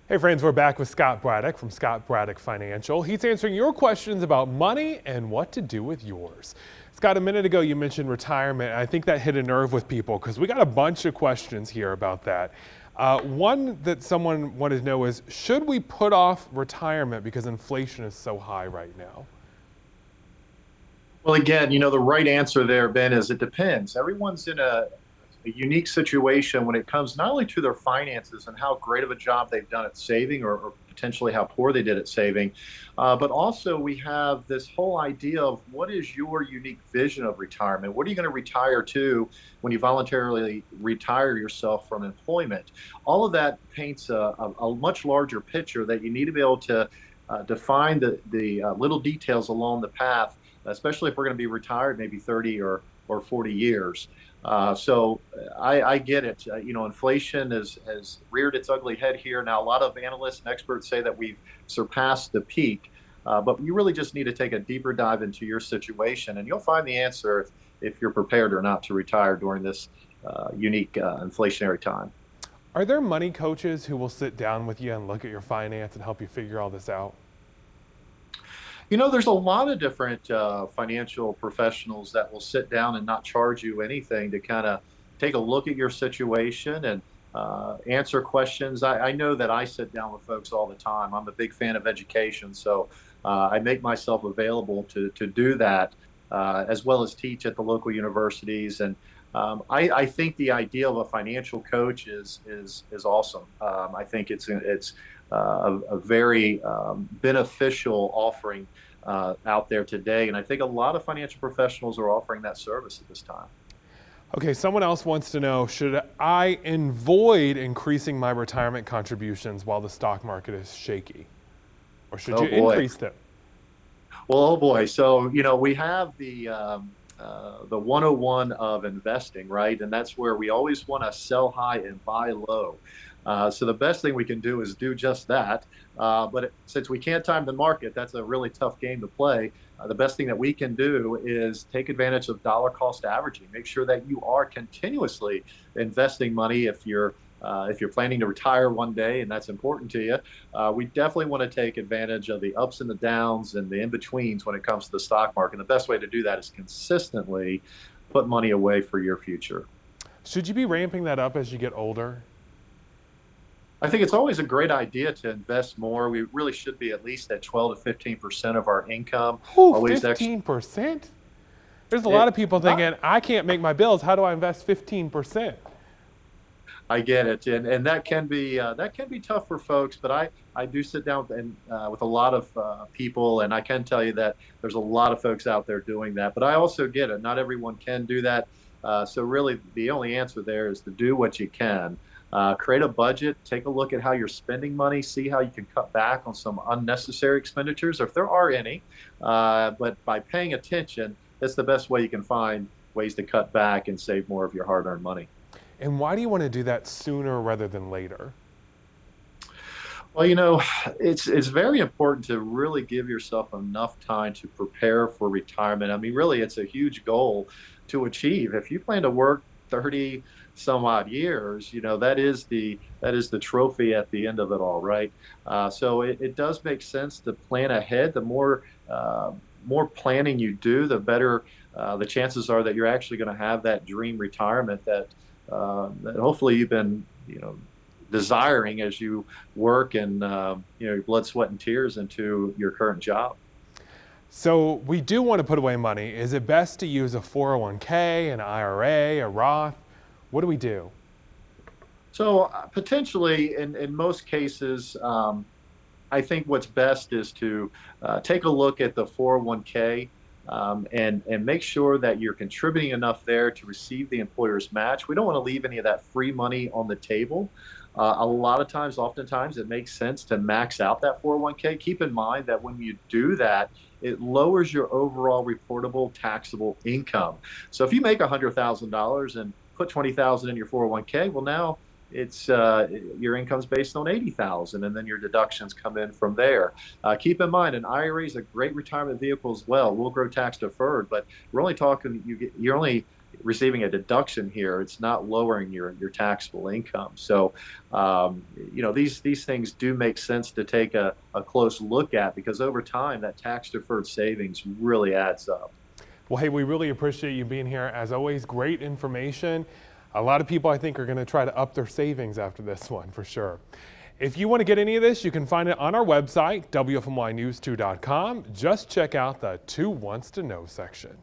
Hey friends, we're back with Scott Braddock from Scott Braddock Financial. He's answering your questions about money and what to do with yours. Scott, a minute ago you mentioned retirement. I think that hit a nerve with people because we got a bunch of questions here about that. One that someone wanted to know is, should we put off retirement because inflation is so high right now? Well, again, the right answer there, Ben, is it depends. Everyone's in a unique situation when it comes not only to their finances and how great of a job they've done at saving or potentially how poor they did at saving, but also we have this whole idea of what is your unique vision of retirement? What are you going to retire to when you voluntarily retire yourself from employment? All of that paints a much larger picture that you need to be able to define the little details along the path, especially if we're going to be retired maybe 30 or 40 years. So I get it. Inflation has reared its ugly head here. Now, a lot of analysts and experts say that we've surpassed the peak, but you really just need to take a deeper dive into your situation, and you'll find the answer if you're prepared or not to retire during this unique inflationary time. Are there money coaches who will sit down with you and look at your finance and help you figure all this out? There's a lot of different financial professionals that will sit down and not charge you anything to kind of take a look at your situation and answer questions. I know that I sit down with folks all the time. I'm a big fan of education, so I make myself available to do that, as well as teach at the local universities. And I think the idea of a financial coach is awesome. I think it's a very beneficial offering out there today. And I think a lot of financial professionals are offering that service at this time. Okay, someone else wants to know, should I avoid increasing my retirement contributions while the stock market is shaky? Or should Oh you boy. increase them? Well, oh boy. So, we have the 101 of investing, right? And that's where we always want to sell high and buy low. So the best thing we can do is do just that. Since we can't time the market, that's a really tough game to play. The best thing that we can do is take advantage of dollar cost averaging. Make sure that you are continuously investing money if you're planning to retire one day and that's important to you. We definitely want to take advantage of the ups and the downs and the in-betweens when it comes to the stock market. And the best way to do that is consistently put money away for your future. Should you be ramping that up as you get older? I think it's always a great idea to invest more. We really should be at least at 12 to 15% of our income. Ooh, Always extra. 15%? There's a lot It, of people thinking, I can't make my bills. How do I invest 15%? I get it, and that can be tough for folks. But I do sit down with a lot of people, and I can tell you that there's a lot of folks out there doing that. But I also get it. Not everyone can do that. So really, the only answer there is to do what you can. Create a budget, take a look at how you're spending money, see how you can cut back on some unnecessary expenditures, if there are any. But by paying attention, that's the best way you can find ways to cut back and save more of your hard-earned money. And why do you want to do that sooner rather than later? Well, it's very important to really give yourself enough time to prepare for retirement. I mean, really, it's a huge goal to achieve. If you plan to work 30 some odd years, that is the trophy at the end of it all, right? So it does make sense to plan ahead. The more planning you do, the better the chances are that you're actually going to have that dream retirement that hopefully you've been, desiring as you work and your blood, sweat, and tears into your current job. So we do want to put away money. Is it best to use a 401k, an IRA, a Roth? What do we do? So potentially, in most cases, I think what's best is to take a look at the 401k, and make sure that you're contributing enough there to receive the employer's match. We don't want to leave any of that free money on the table. A lot of times, oftentimes, it makes sense to max out that 401k. Keep in mind that when you do that, it lowers your overall reportable taxable income. So if you make $100,000 and put 20,000 in your 401k, well, now it's your income's based on 80,000, and then your deductions come in from there. Keep in mind, an IRA is a great retirement vehicle as well. We'll grow tax deferred, but we're only talking you're only receiving a deduction here. It's not lowering your taxable income. So, these things do make sense to take a close look at, because over time that tax deferred savings really adds up. Well, hey, we really appreciate you being here. As always, great information. A lot of people, I think, are going to try to up their savings after this one for sure. If you want to get any of this, you can find it on our website, WFMYnews2.com. Just check out the 2 Wants to Know section.